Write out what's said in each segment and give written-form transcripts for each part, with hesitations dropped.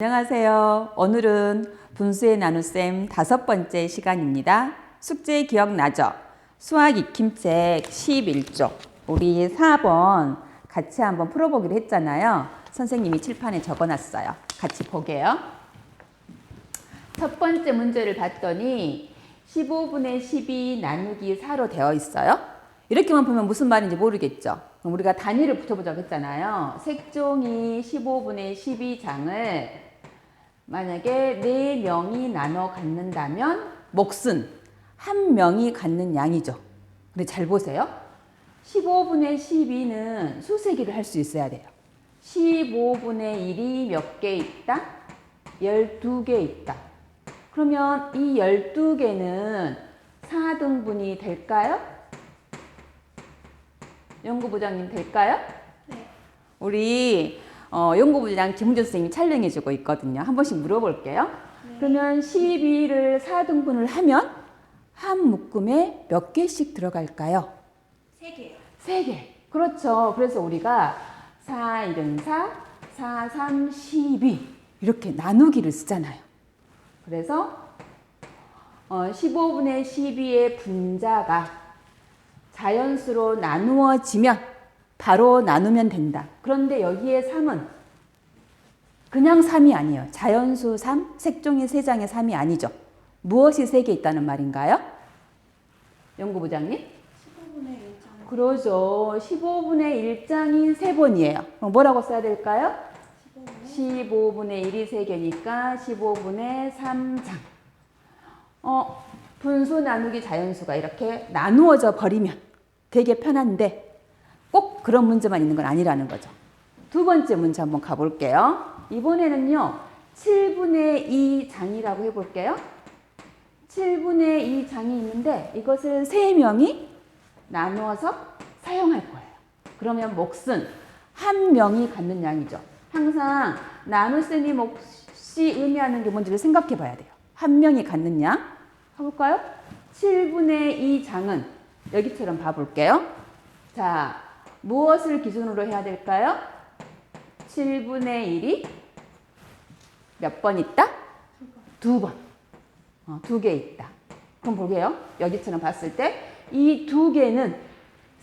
안녕하세요. 오늘은 분수의 나눗셈 5번째 시간입니다. 숙제 기억나죠? 수학 익힘책 11쪽 우리 4번 같이 한번 풀어보기로 했잖아요. 선생님이 칠판에 적어놨어요. 같이 보게요. 첫 번째 문제를 봤더니 15분의 12 나누기 4로 되어 있어요. 이렇게만 보면 무슨 말인지 모르겠죠. 그럼 우리가 단위를 붙여보자고 했잖아요. 색종이 15분의 12장을 만약에 4명이 나눠 갖는다면 몫은 1명이 갖는 양이죠. 근데 잘 보세요. 15분의 12는 수세기를 할 수 있어야 돼요. 15분의 1이 몇 개 있다? 12개 있다. 그러면 이 12개는 4등분이 될까요? 연구부장님 될까요? 네. 우리 연구부장 김훈준 선생님이 촬영해주고 있거든요. 한 번씩 물어볼게요. 네. 그러면 12를 4등분을 하면 한 묶음에 몇 개씩 들어갈까요? 3개요. 3개. 그렇죠. 그래서 우리가 4, 1은 4, 4, 3, 12 이렇게 나누기를 쓰잖아요. 그래서 15분의 12의 분자가 자연수로 나누어지면 바로 나누면 된다. 그런데 여기에 3은 그냥 3이 아니에요. 자연수 3, 색종이 3장의 3이 아니죠. 무엇이 3개 있다는 말인가요? 연구부장님? 15분의 1장. 그러죠. 15분의 1장이 3번이에요. 그럼 뭐라고 써야 될까요? 15분의 1이 3개니까 15분의 3장. 분수 나누기 자연수가 이렇게 나누어져 버리면 되게 편한데 꼭 그런 문제만 있는 건 아니라는 거죠. 두 번째 문제 한번 가볼게요. 이번에는요. 7분의 2 장이라고 해볼게요. 7분의 2 장이 있는데 이것을 3명이 나누어서 사용할 거예요. 그러면 몫은 1명이 갖는 양이죠. 항상 나눗셈이 몫이 의미하는 게 뭔지를 생각해 봐야 돼요. 1명이 갖는 양. 가볼까요? 7분의 2 장은 여기처럼 봐볼게요. 자, 무엇을 기준으로 해야 될까요? 7분의 1이 몇 번 있다? 2번. 2개 있다. 그럼 볼게요. 여기처럼 봤을 때 이 2개는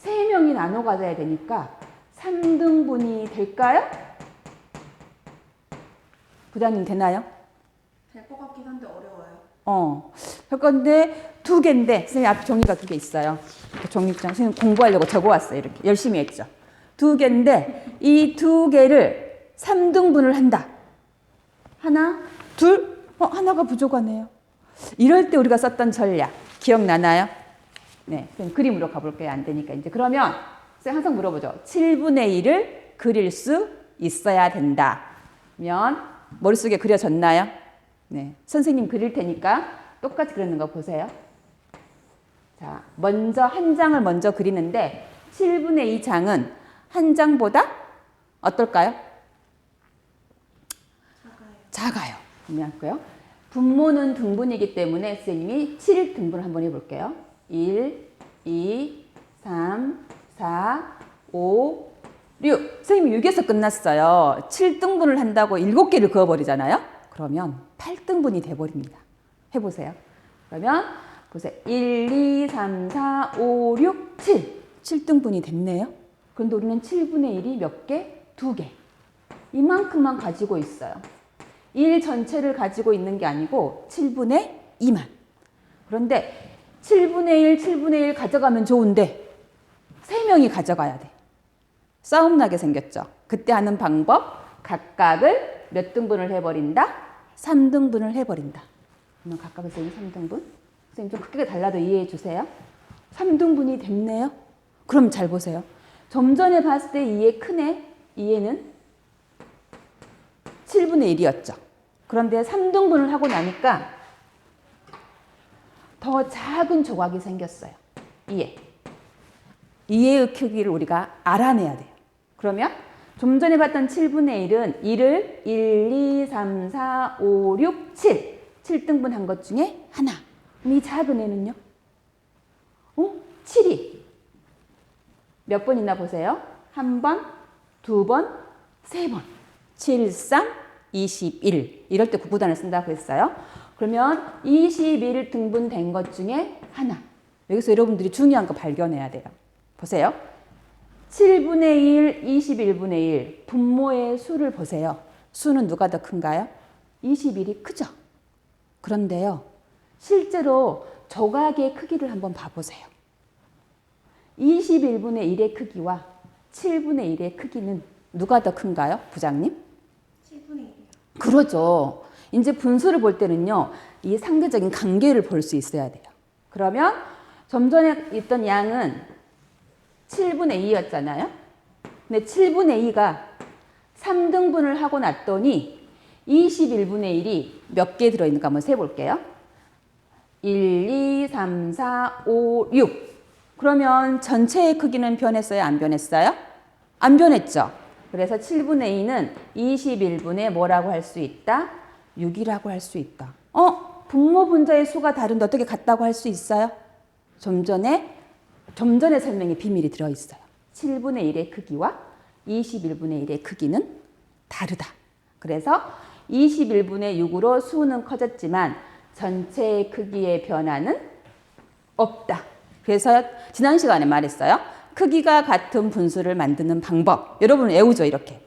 3명이 나눠 가져야 되니까 3등분이 될까요? 부장님 되나요? 될 것 같긴 한데 어려워요. 할 건데 2개인데 선생님 앞에 종이가 2개 있어요. 종이장 선생님 공부하려고 적어왔어요. 이렇게 열심히 했죠. 2개인데 이 2개를 3등분을 한다. 하나, 둘, 하나가 부족하네요. 이럴 때 우리가 썼던 전략 기억나나요? 네, 그럼 그림으로 가볼게요. 안 되니까 이제 그러면 선생님 항상 물어보죠. 7분의 1을 그릴 수 있어야 된다. 면 머릿속에 그려졌나요? 네, 선생님 그릴 테니까 똑같이 그리는 거 보세요. 자, 먼저 한 장을 먼저 그리는데 7분의 2 장은 한 장보다 어떨까요? 작아요. 그렇고요. 분모는 등분이기 때문에 선생님이 7등분을 한번 해볼게요. 1, 2, 3, 4, 5, 6. 선생님이 6에서 끝났어요. 7등분을 한다고 7개를 그어버리잖아요. 그러면 8등분이 돼버립니다. 해보세요. 그러면 보세요. 1, 2, 3, 4, 5, 6, 7. 7등분이 됐네요. 그런데 우리는 7분의 1이 몇 개? 2개. 이만큼만 가지고 있어요. 1 전체를 가지고 있는 게 아니고 7분의 2만. 그런데 7분의 1, 7분의 1 가져가면 좋은데 3명이 가져가야 돼. 싸움 나게 생겼죠. 그때 하는 방법 각각을 몇 등분을 해버린다? 3등분을 해버린다. 그러면 각각을 쓰는 3등분. 선생님 좀 크게 달라도 이해해 주세요. 3등분이 됐네요. 그럼 잘 보세요. 좀 전에 봤을 때 2의 크네. 2에는 7분의 1이었죠. 그런데 3등분을 하고 나니까 더 작은 조각이 생겼어요. 2에. 2의 크기를 우리가 알아내야 돼요. 그러면 좀 전에 봤던 7분의 1은 1을 1, 2, 3, 4, 5, 6, 7. 7등분 한 것 중에 하나. 이 작은 애는요? 7이 몇 번 있나 보세요. 1번, 2번, 3번. 7, 3, 21. 이럴 때 구구단을 쓴다고 했어요. 그러면 21 등분된 것 중에 하나. 여기서 여러분들이 중요한 거 발견해야 돼요. 보세요. 7분의 1, 21분의 1. 분모의 수를 보세요. 수는 누가 더 큰가요? 21이 크죠? 그런데요. 실제로 조각의 크기를 한번 봐보세요. 21분의 1의 크기와 7분의 1의 크기는 누가 더 큰가요? 부장님? 7분의 1이요. 그러죠. 이제 분수를 볼 때는요. 이 상대적인 관계를 볼 수 있어야 돼요. 그러면 좀 전에 있던 양은 7분의 2였잖아요. 근데 7분의 2가 3등분을 하고 났더니 21분의 1이 몇 개 들어있는가 한번 세볼게요. 1, 2, 3, 4, 5, 6. 그러면 전체의 크기는 변했어요? 안 변했어요? 안 변했죠. 그래서 7분의 2는 21분의 뭐라고 할 수 있다? 6이라고 할 수 있다. 분모 분자의 수가 다른데 어떻게 같다고 할 수 있어요? 좀 전에 설명에 비밀이 들어있어요. 7분의 1의 크기와 21분의 1의 크기는 다르다. 그래서 21분의 6으로 수는 커졌지만 전체의 크기의 변화는 없다. 그래서 지난 시간에 말했어요. 크기가 같은 분수를 만드는 방법. 여러분 외우죠, 이렇게.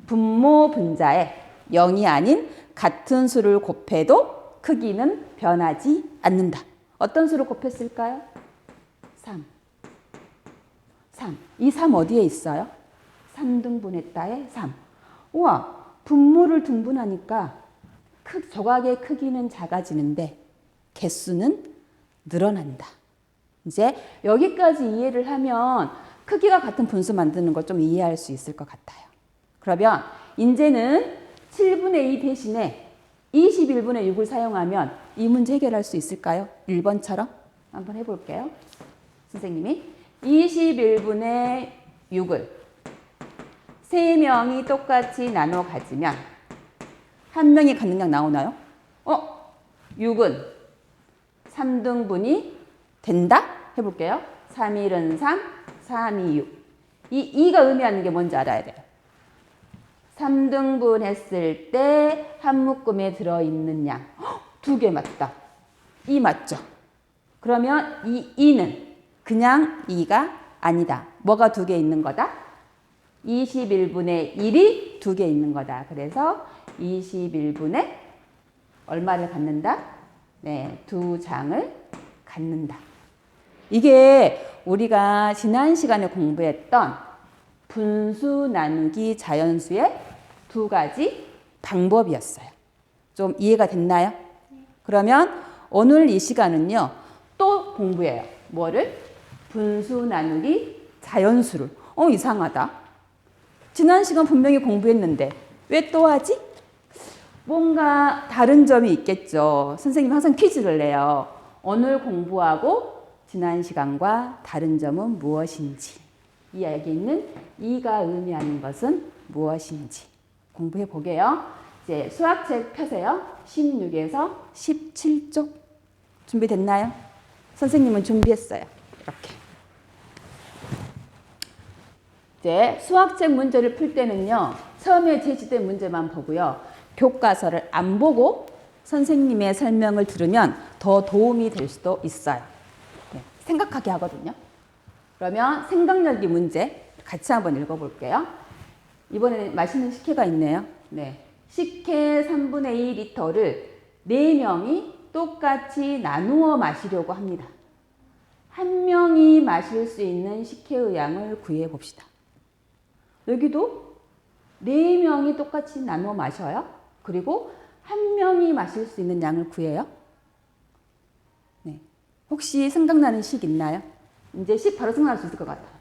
분모 분자에 0이 아닌 같은 수를 곱해도 크기는 변하지 않는다. 어떤 수를 곱했을까요? 3. 이 3 어디에 있어요? 3등분했다에 3. 우와, 분모를 등분하니까 조각의 크기는 작아지는데 개수는 늘어난다. 이제 여기까지 이해를 하면 크기가 같은 분수 만드는 걸 좀 이해할 수 있을 것 같아요. 그러면 이제는 7분의 2 대신에 21분의 6을 사용하면 이 문제 해결할 수 있을까요? 1번처럼 한번 해볼게요. 선생님이 21분의 6을 3명이 똑같이 나눠 가지면 한 명이 갖는 양 나오나요? 6은 3등분이 된다? 해볼게요. 3, 1은 3, 3, 2, 6. 이 2가 의미하는 게 뭔지 알아야 돼요. 3등분 했을 때 한 묶음에 들어있는 양. 2개 맞다. 2 맞죠? 그러면 이 2는 그냥 2가 아니다. 뭐가 2개 있는 거다? 21분의 1이 2개 있는 거다. 그래서 21분의 얼마를 갖는다? 네, 2장을 갖는다. 이게 우리가 지난 시간에 공부했던 분수 나누기 자연수의 두 가지 방법이었어요. 좀 이해가 됐나요? 그러면 오늘 이 시간은요, 또 공부해요. 뭐를? 분수 나누기 자연수를. 이상하다. 지난 시간 분명히 공부했는데 왜 또 하지? 뭔가 다른 점이 있겠죠. 선생님 항상 퀴즈를 내요. 오늘 공부하고 지난 시간과 다른 점은 무엇인지. 이 이야기는 2가 의미하는 것은 무엇인지 공부해 보게요. 이제 수학책 펴세요. 16에서 17쪽 준비됐나요? 선생님은 준비했어요. 이렇게. 이제 수학책 문제를 풀 때는요. 처음에 제시된 문제만 보고요. 교과서를 안 보고 선생님의 설명을 들으면 더 도움이 될 수도 있어요. 네, 생각하게 하거든요. 그러면 생각열기 문제 같이 한번 읽어볼게요. 이번에는 맛있는 식혜가 있네요. 네, 식혜 3분의 2리터를 4명이 똑같이 나누어 마시려고 합니다. 한 명이 마실 수 있는 식혜의 양을 구해 봅시다. 여기도 4명이 똑같이 나누어 마셔요. 그리고 한 명이 마실 수 있는 양을 구해요. 네. 혹시 생각나는 식 있나요? 이제 식 바로 생각날 수 있을 것 같아요.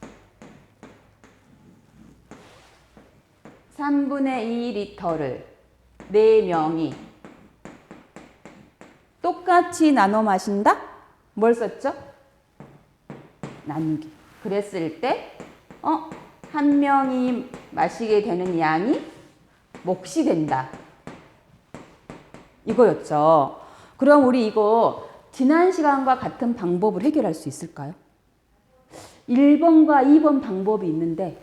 3분의 2리터를 4명이 똑같이 나눠 마신다? 뭘 썼죠? 나누기. 그랬을 때 한 명이 마시게 되는 양이 몫이 된다. 이거였죠. 그럼 우리 이거 지난 시간과 같은 방법을 해결할 수 있을까요? 1번과 2번 방법이 있는데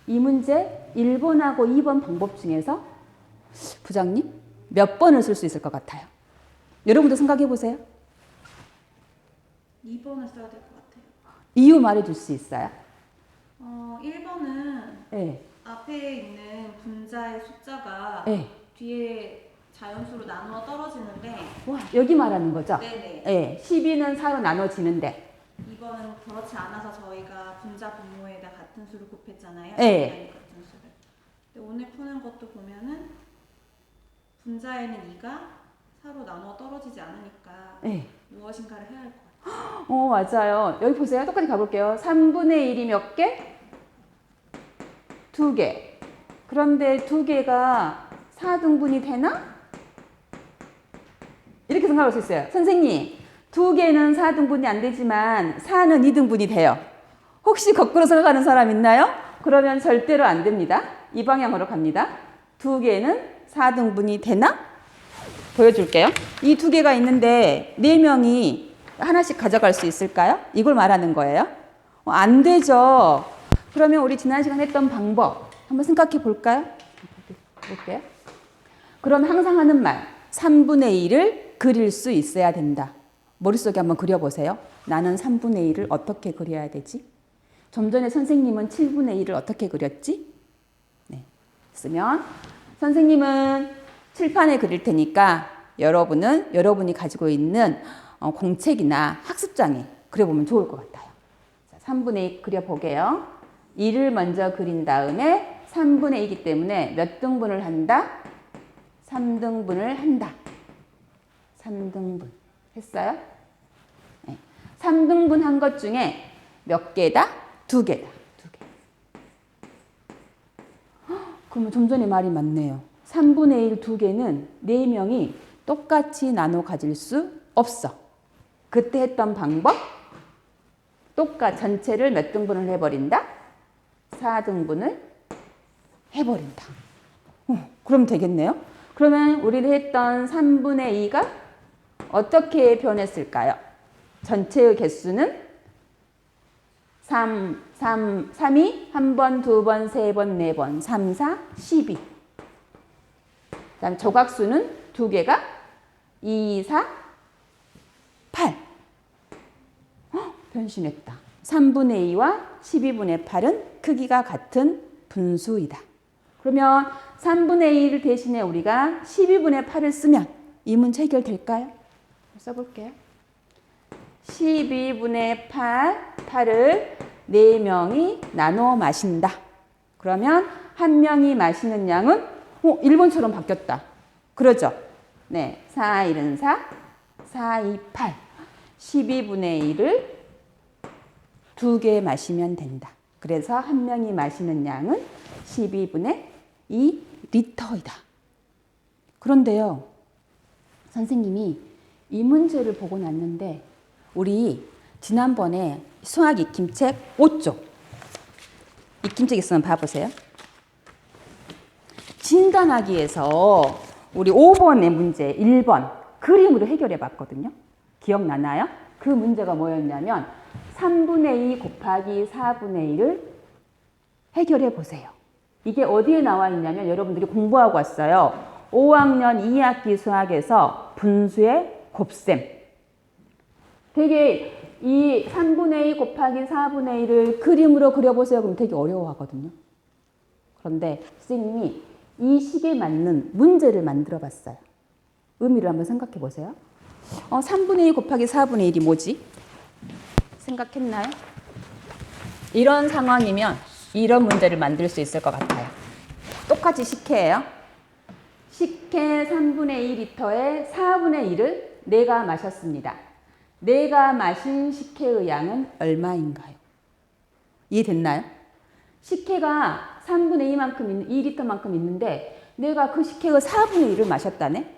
이 문제 1번하고 2번 방법 중에서 부장님? 몇 번을 쓸 수 있을 것 같아요? 여러분도 생각해 보세요. 2번을 써야 될 것 같아요. 이유 말해 줄 수 있어요? 1번은 네. 앞에 있는 분자의 숫자가 네. 뒤에 자연수로 나누어 떨어지는데 와, 여기 말하는 거죠? 네네. 네. 12는 4로 나눠지는데 2번은 그렇지 않아서 저희가 분자 분모에다 같은 수를 곱했잖아요. 네. 같은 수를. 근데 오늘 푸는 것도 보면은 분자에는 2가 4로 나누어 떨어지지 않으니까 네. 무엇인가를 해야 할 것 같아요. 맞아요. 여기 보세요. 똑같이 가볼게요. 3분의 1이 몇 개? 2개. 그런데 2개가 4등분이 되나? 이렇게 생각할 수 있어요. 선생님, 2개는 4등분이 안 되지만 4는 2등분이 돼요. 혹시 거꾸로 생각하는 사람 있나요? 그러면 절대로 안 됩니다. 이 방향으로 갑니다. 2개는 4등분이 되나? 보여줄게요. 이 2개가 있는데 4명이 하나씩 가져갈 수 있을까요? 이걸 말하는 거예요. 안 되죠. 그러면 우리 지난 시간에 했던 방법 한번 생각해 볼까요? 볼게요. 그럼 항상 하는 말 3분의 1을 그릴 수 있어야 된다. 머릿속에 한번 그려보세요. 나는 3분의 1을 어떻게 그려야 되지? 좀 전에 선생님은 7분의 1을 어떻게 그렸지? 네. 쓰면 선생님은 칠판에 그릴 테니까 여러분은 여러분이 가지고 있는 공책이나 학습장에 그려보면 좋을 것 같아요. 자, 3분의 1 그려보게요. 2를 먼저 그린 다음에 3분의 2이기 때문에 몇 등분을 한다? 3등분을 한다. 3등분. 했어요? 네. 3등분 한 것 중에 몇 개다? 2개다. 2개. 그러면 좀 전에 말이 맞네요. 3분의 1 2개는 4명이 똑같이 나눠 가질 수 없어. 그때 했던 방법 전체를 몇 등분을 해버린다? 4등분을 해버린다. 그럼 되겠네요. 그러면 우리가 했던 3분의 2가 어떻게 변했을까요? 전체의 개수는 3이 한 번, 두 번, 세 번, 네 번, 3, 4, 12. 그다음 조각수는 2개가 2, 4, 8. 변신했다. 3분의 2와 12분의 8은 크기가 같은 분수이다. 그러면 3분의 1 대신에 우리가 12분의 8을 쓰면 이 문제 해결될까요? 써볼게요. 12분의 8을 4명이 나눠 마신다. 그러면 한 명이 마시는 양은 1번처럼 바뀌었다. 그러죠? 네, 4, 1은 4, 4, 2, 8. 12분의 1을 2개 마시면 된다. 그래서 한 명이 마시는 양은 12분의 2 리터이다. 그런데요, 선생님이 이 문제를 보고 났는데 우리 지난번에 수학 익힘책 5쪽 익힘책 있으면 봐보세요. 진단하기에서 우리 5번의 문제 1번 그림으로 해결해 봤거든요. 기억나나요? 그 문제가 뭐였냐면 3분의 2 곱하기 4분의 1을 해결해 보세요. 이게 어디에 나와 있냐면 여러분들이 공부하고 왔어요. 5학년 2학기 수학에서 분수의 곱셈. 되게 이 3분의 2 곱하기 4분의 1을 그림으로 그려보세요. 그럼 되게 어려워하거든요. 그런데 선생님이 이 식에 맞는 문제를 만들어 봤어요. 의미를 한번 생각해 보세요. 3분의 2 곱하기 4분의 1이 뭐지? 생각했나요? 이런 상황이면 이런 문제를 만들 수 있을 것 같아요. 똑같이 식혜예요. 식혜 3분의 2리터에 4분의 1을 내가 마셨습니다. 내가 마신 식혜의 양은 얼마인가요? 이해됐나요? 식혜가 3분의 2리터만큼 있는데 내가 그 식혜의 4분의 1을 마셨다네?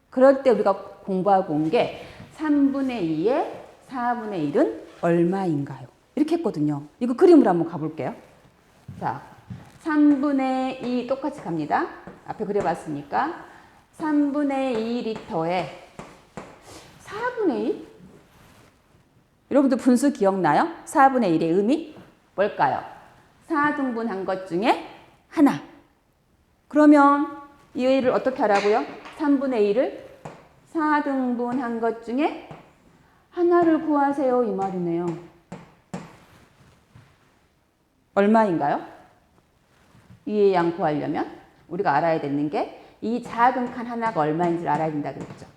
그럴 때 우리가 공부하고 온 게 3분의 2에 4분의 1은 얼마인가요? 이렇게 했거든요. 이거 그림으로 한번 가볼게요. 자, 3분의 2 똑같이 갑니다. 앞에 그려봤으니까 3분의 2리터에 4분의 1? 여러분들 분수 기억나요? 4분의 1의 의미? 뭘까요? 4등분한 것 중에 하나. 그러면 이 A를 어떻게 하라고요? 3분의 1을 4등분한 것 중에 하나를 구하세요. 이 말이네요. 얼마인가요? 이의 양 구하려면 우리가 알아야 되는 게 이 작은 칸 하나가 얼마인지를 알아야 된다 그랬죠.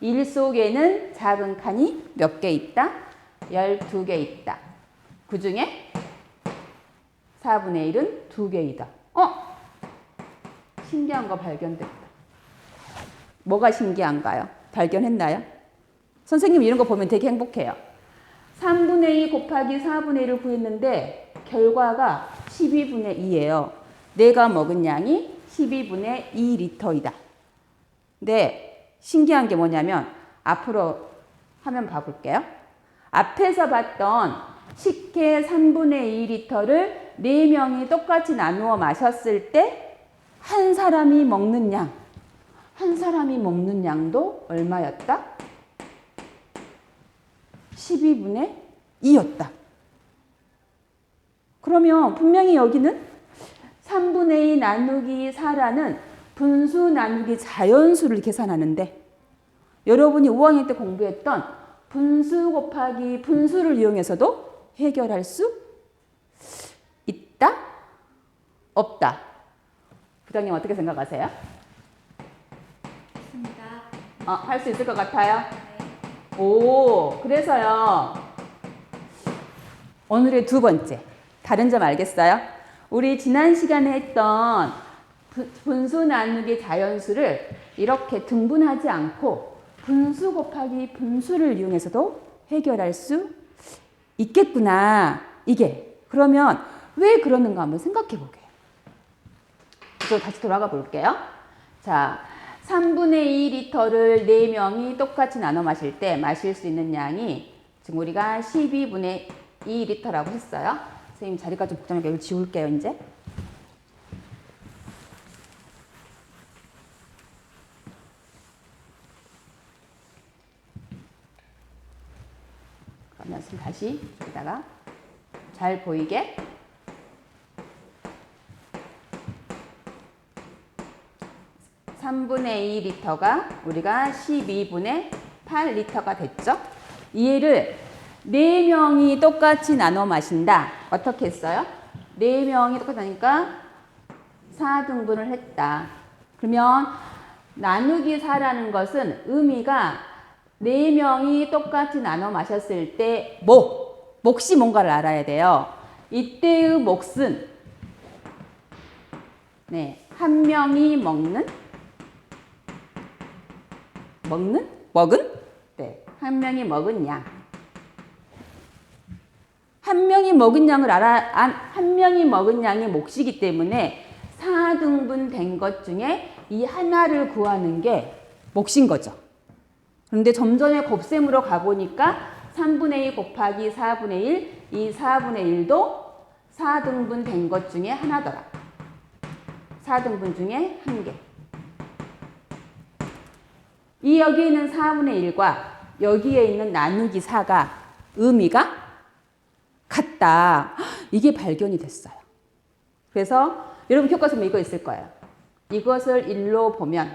1 속에는 작은 칸이 몇 개 있다? 12개 있다. 그 중에 4분의 1은 2개이다. 신기한 거 발견됐다. 뭐가 신기한가요? 발견했나요? 선생님 이런 거 보면 되게 행복해요. 3분의 2 곱하기 4분의 1을 구했는데 결과가 12분의 2예요. 내가 먹은 양이 12분의 2리터이다. 근데 신기한 게 뭐냐면 앞으로 화면 봐볼게요. 앞에서 봤던 식혜 3분의 2리터를 4명이 똑같이 나누어 마셨을 때 한 사람이 먹는 양도 얼마였다? 12분의 2였다. 그러면 분명히 여기는 3분의 2 나누기 4라는 분수 나누기 자연수를 계산하는데 여러분이 5학년 때 공부했던 분수 곱하기 분수를 이용해서도 해결할 수 있다? 없다? 부장님 어떻게 생각하세요? 있습니다. 할 수 있을 것 같아요? 네. 오, 그래서요. 오늘의 두 번째. 다른 점 알겠어요? 우리 지난 시간에 했던 분수 나누기 자연수를 이렇게 등분하지 않고 분수 곱하기 분수를 이용해서도 해결할 수 있겠구나. 이게. 그러면 왜 그러는가 한번 생각해 보게요. 그래서 다시 돌아가 볼게요. 자, 3분의 2리터를 4명이 똑같이 나눠 마실 때 마실 수 있는 양이 지금 우리가 12분의 2리터라고 했어요. 선생님 자리가 좀 복잡하니까 여기 지울게요, 이제. 그러면 다시 여기다가 잘 보이게 3분의 2리터가 우리가 12분의 8리터가 됐죠? 이해를 4명이 똑같이 나눠 마신다. 어떻게 했어요? 4명이 똑같이 하니까 4등분을 했다. 그러면 나누기 4라는 것은 의미가 4명이 똑같이 나눠 마셨을 때 몫이 뭔가를 알아야 돼요. 이때의 몫은 한 명이 먹은? 한 명이 먹은 양. 한 명이 먹은 양을 한 명이 먹은 양이 몫이기 때문에 4등분 된 것 중에 이 하나를 구하는 게 몫인 거죠. 그런데 좀 전에 곱셈으로 가보니까 3분의 2 곱하기 4분의 1, 이 4분의 1도 4등분 된 것 중에 하나더라. 4등분 중에 한 개. 이 여기에 있는 4분의 1과 여기에 있는 나누기 4가 의미가 같다. 이게 발견이 됐어요. 그래서 여러분 교과서에 이거 있을 거예요. 이것을 일로 보면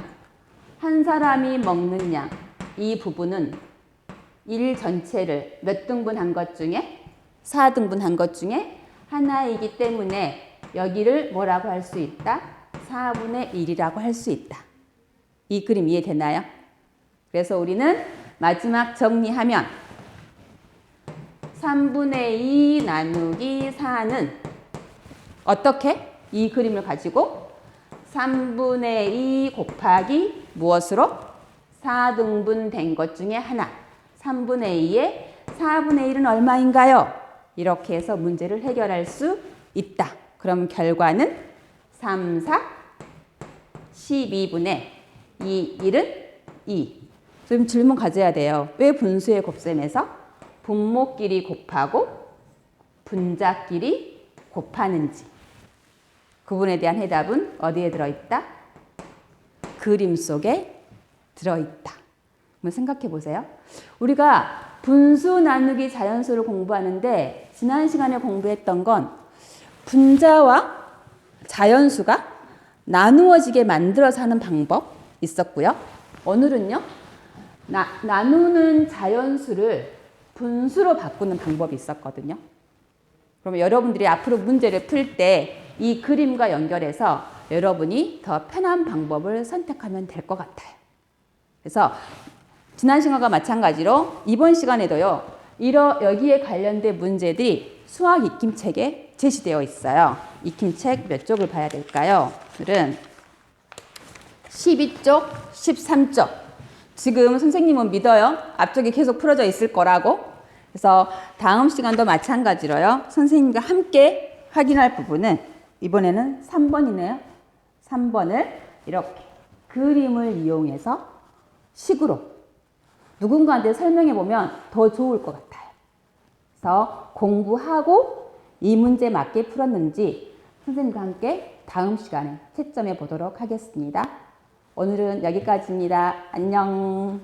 한 사람이 먹는 양, 이 부분은 1 전체를 몇 등분한 것 중에 4등분한 것 중에 하나이기 때문에 여기를 뭐라고 할 수 있다? 4분의 1이라고 할 수 있다. 이 그림 이해되나요? 그래서 우리는 마지막 정리하면 3분의 2 나누기 4는 어떻게? 이 그림을 가지고 3분의 2 곱하기 무엇으로? 4등분 된 것 중에 하나. 3분의 2에 4분의 1은 얼마인가요? 이렇게 해서 문제를 해결할 수 있다. 그럼 결과는 3, 4, 12분의 2, 1은 2. 지금 질문 가져야 돼요. 왜 분수의 곱셈에서 분모끼리 곱하고 분자끼리 곱하는지. 그분에 대한 해답은 어디에 들어있다? 그림 속에 들어있다. 한번 생각해 보세요. 우리가 분수 나누기 자연수를 공부하는데 지난 시간에 공부했던 건 분자와 자연수가 나누어지게 만들어서 하는 방법 있었고요. 오늘은요. 나누는 자연수를 분수로 바꾸는 방법이 있었거든요. 그러면 여러분들이 앞으로 문제를 풀 때 이 그림과 연결해서 여러분이 더 편한 방법을 선택하면 될 것 같아요. 그래서 지난 시간과 마찬가지로 이번 시간에도요. 여기에 관련된 문제들이 수학 익힘책에 제시되어 있어요. 익힘책 몇 쪽을 봐야 될까요? 오늘은 12쪽, 13쪽. 지금 선생님은 믿어요. 앞쪽에 계속 풀어져 있을 거라고. 그래서 다음 시간도 마찬가지로요. 선생님과 함께 확인할 부분은 이번에는 3번이네요. 3번을 이렇게 그림을 이용해서 식으로 누군가한테 설명해 보면 더 좋을 것 같아요. 그래서 공부하고 이 문제 맞게 풀었는지 선생님과 함께 다음 시간에 채점해 보도록 하겠습니다. 오늘은 여기까지입니다. 안녕.